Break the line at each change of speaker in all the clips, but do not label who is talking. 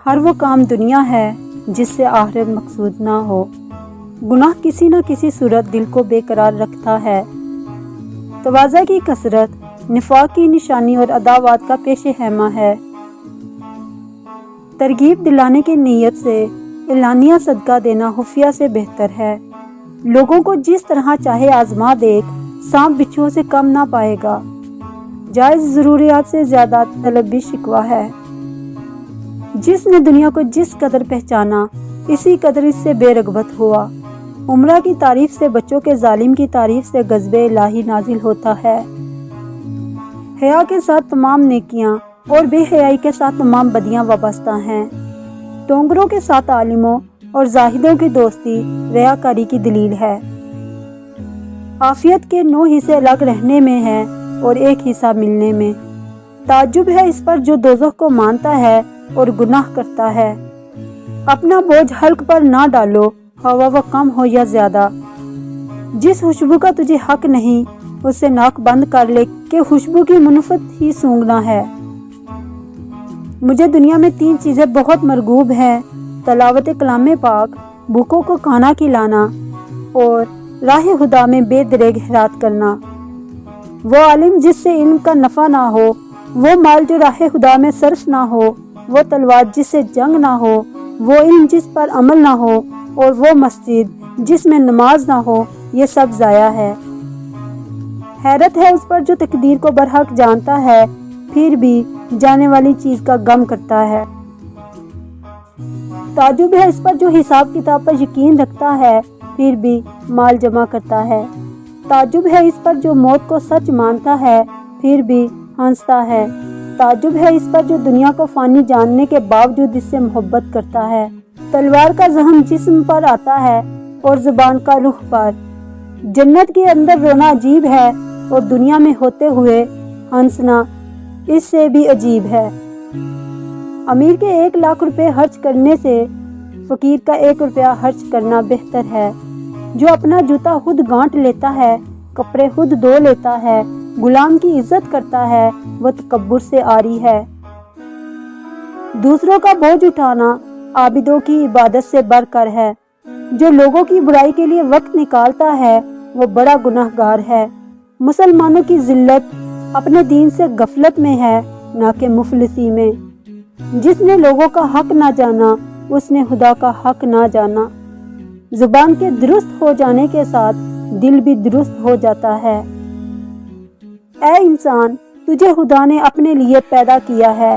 ہر وہ کام دنیا ہے جس سے آخرت مقصود نہ ہو۔ گناہ کسی نہ کسی صورت دل کو بے قرار رکھتا ہے۔ تواضع کی کثرت نفاق کی نشانی اور عداوات کا پیش خیمہ ہے۔ ترغیب دلانے کی نیت سے اعلانیہ صدقہ دینا خفیہ سے بہتر ہے۔ لوگوں کو جس طرح چاہے آزما دیکھ، سانپ بچھو سے کم نہ پائے گا۔ جائز ضروریات سے زیادہ طلب بھی شکوہ ہے۔ جس نے دنیا کو جس قدر پہچانا، اسی قدر اس سے بے رغبت ہوا۔ عمرہ کی تعریف سے بچوں کے ظالم کی تعریف سے غضب الہی نازل ہوتا ہے۔ حیا کے ساتھ تمام نیکیاں اور بے حیائی کے ساتھ تمام بدیاں وابستہ ہیں۔ ٹونگروں کے ساتھ عالموں اور زاہدوں کی دوستی ریاکاری کی دلیل ہے۔ عافیت کے 9 حصے الگ رہنے میں ہے اور 1 حصہ ملنے میں۔ تعجب ہے اس پر جو دوزخ کو مانتا ہے اور گناہ کرتا ہے۔ اپنا بوجھ حلق پر نہ ڈالو، خواہ وہ کم ہو یا زیادہ۔ جس خوشبو کا تجھے حق نہیں، اس سے ناک بند کر لے کہ خوشبو کی منفت ہی سونگھنا ہے۔ مجھے دنیا میں 3 چیزیں بہت مرغوب ہیں: تلاوت کلام پاک، بھوکوں کو کھانا کھلانا اور راہ خدا میں بے دریغ خیرات کرنا۔ وہ عالم جس سے علم کا نفع نہ ہو، وہ مال جو راہ خدا میں صرف نہ ہو، وہ تلوار جس سے جنگ نہ ہو، وہ علم جس پر عمل نہ ہو، اور وہ مسجد جس میں نماز نہ ہو، یہ سب ضائع ہے۔ حیرت ہے اس پر جو تقدیر کو برحق جانتا ہے، پھر بھی جانے والی چیز کا غم کرتا ہے۔ تعجب ہے اس پر جو حساب کتاب پر یقین رکھتا ہے، پھر بھی مال جمع کرتا ہے۔ تعجب ہے اس پر جو موت کو سچ مانتا ہے، پھر بھی ہنستا ہے۔ تعجب ہے اس پر جو دنیا کو فانی جاننے کے باوجود اس سے محبت کرتا ہے۔ تلوار کا زخم جسم پر آتا ہے اور زبان کا رخ پر۔ جنت کے اندر رونا عجیب ہے اور دنیا میں ہوتے ہوئے ہنسنا اس سے بھی عجیب ہے۔ امیر کے 1 لاکھ روپے خرچ کرنے سے فقیر کا 1 روپیہ خرچ کرنا بہتر ہے۔ جو اپنا جوتا خود گانٹ لیتا ہے، کپڑے خود دھو لیتا ہے، غلام کی عزت کرتا ہے، وہ تکبر سے عاری ہے۔ دوسروں کا بوجھ اٹھانا عابدوں کی عبادت سے بڑھ کر ہے۔ جو لوگوں کی برائی کے لیے وقت نکالتا ہے، وہ بڑا گناہ گار ہے۔ مسلمانوں کی ذلت اپنے دین سے غفلت میں ہے، نہ کہ مفلسی میں۔ جس نے لوگوں کا حق نہ جانا، اس نے خدا کا حق نہ جانا۔ زبان کے درست ہو جانے کے ساتھ دل بھی درست ہو جاتا ہے۔ اے انسان، تجھے خدا نے اپنے لیے پیدا کیا ہے۔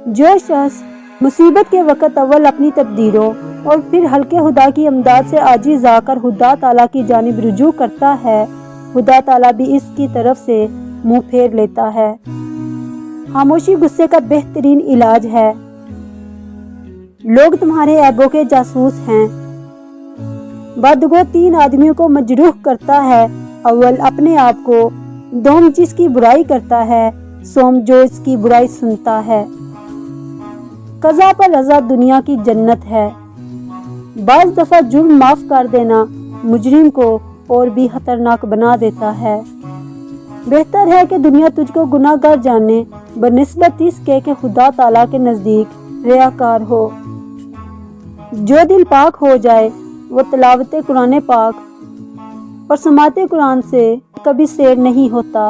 جو شخص مصیبت کے وقت اول اپنی تقدیروں اور پھر حلقے خدا کی امداد سے عاجز آ کر خدا تعالیٰ کی جانب رجوع کرتا ہے، خدا تعالیٰ بھی اس کی طرف سے منہ پھیر لیتا ہے۔ خاموشی غصے کا بہترین علاج ہے۔ لوگ تمہارے عیبوں کے جاسوس ہیں۔ بدگو 3 آدمیوں کو مجروح کرتا ہے: اول اپنے آپ کو، دوم جس کی برائی کرتا ہے، سوم جو اس کی برائی سنتا ہے۔ قضا پر رضا دنیا کی جنت ہے۔ بعض دفعہ جرم معاف کر دینا مجرم کو اور بھی خطرناک بنا دیتا ہے۔ بہتر ہے کہ دنیا تجھ کو گناہ گار جانے بنسبت اس کے کہ خدا تعالیٰ کے نزدیک ریاکار ہو۔ جو دل پاک ہو جائے، وہ تلاوت قرآن پاک اور سماعت قرآن سے کبھی سیر نہیں ہوتا۔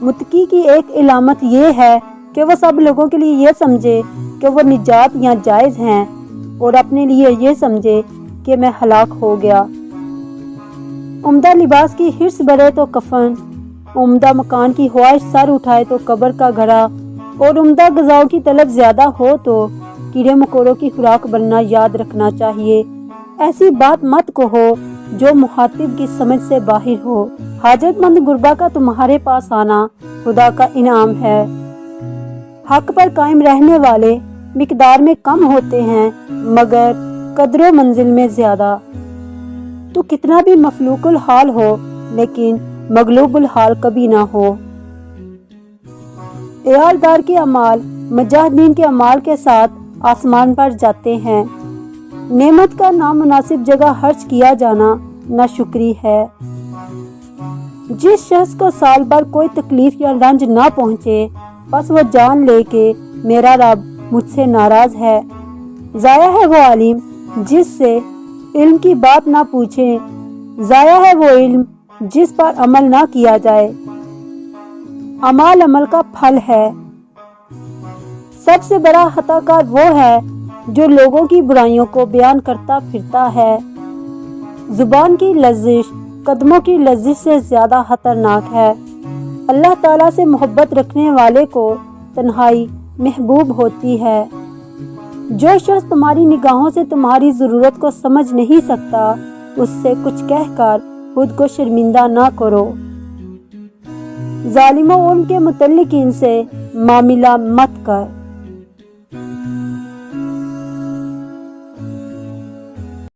متقی کی ایک علامت یہ ہے کہ وہ سب لوگوں کے لیے یہ سمجھے کہ وہ نجات یا جائز ہیں، اور اپنے لیے یہ سمجھے کہ میں ہلاک ہو گیا۔ عمدہ لباس کی حرص بڑھے تو کفن، عمدہ مکان کی خواہش سر اٹھائے تو قبر کا گھڑا، اور عمدہ غذاؤں کی طلب زیادہ ہو تو کیڑے مکوڑوں کی خوراک بننا یاد رکھنا چاہیے۔ ایسی بات مت کہو جو مخاطب کی سمجھ سے باہر ہو۔ حاجت مند غربا کا تمہارے پاس آنا خدا کا انعام ہے۔ حق پر قائم رہنے والے مقدار میں کم ہوتے ہیں، مگر قدر و منزل میں زیادہ۔ تو کتنا بھی مفلوق الحال ہو، لیکن مغلوب الحال کبھی نہ ہو۔ عیالدار کے اعمال مجاہدین کے اعمال کے ساتھ آسمان پر جاتے ہیں۔ نعمت کا نامناسب جگہ خرچ کیا جانا ناشکری ہے۔ جس شخص کو سال بھر کوئی تکلیف یا رنج نہ پہنچے، بس وہ جان لے کہ میرا رب مجھ سے ناراض ہے۔ ضائع ہے وہ عالم جس سے علم کی بات نہ پوچھیں، ضائع ہے وہ علم جس پر عمل نہ کیا جائے۔ اعمال عمل کا پھل ہے۔ سب سے بڑا خطا کار وہ ہے جو لوگوں کی برائیوں کو بیان کرتا پھرتا ہے۔ زبان کی لرزش قدموں کی لرزش سے زیادہ خطرناک ہے۔ اللہ تعالیٰ سے محبت رکھنے والے کو تنہائی محبوب ہوتی ہے۔ جو شخص تمہاری نگاہوں سے تمہاری ضرورت کو سمجھ نہیں سکتا، اس سے کچھ کہہ کر خود کو شرمندہ نہ کرو۔ ظالموں اور ان کے متعلقین سے معاملہ مت کر۔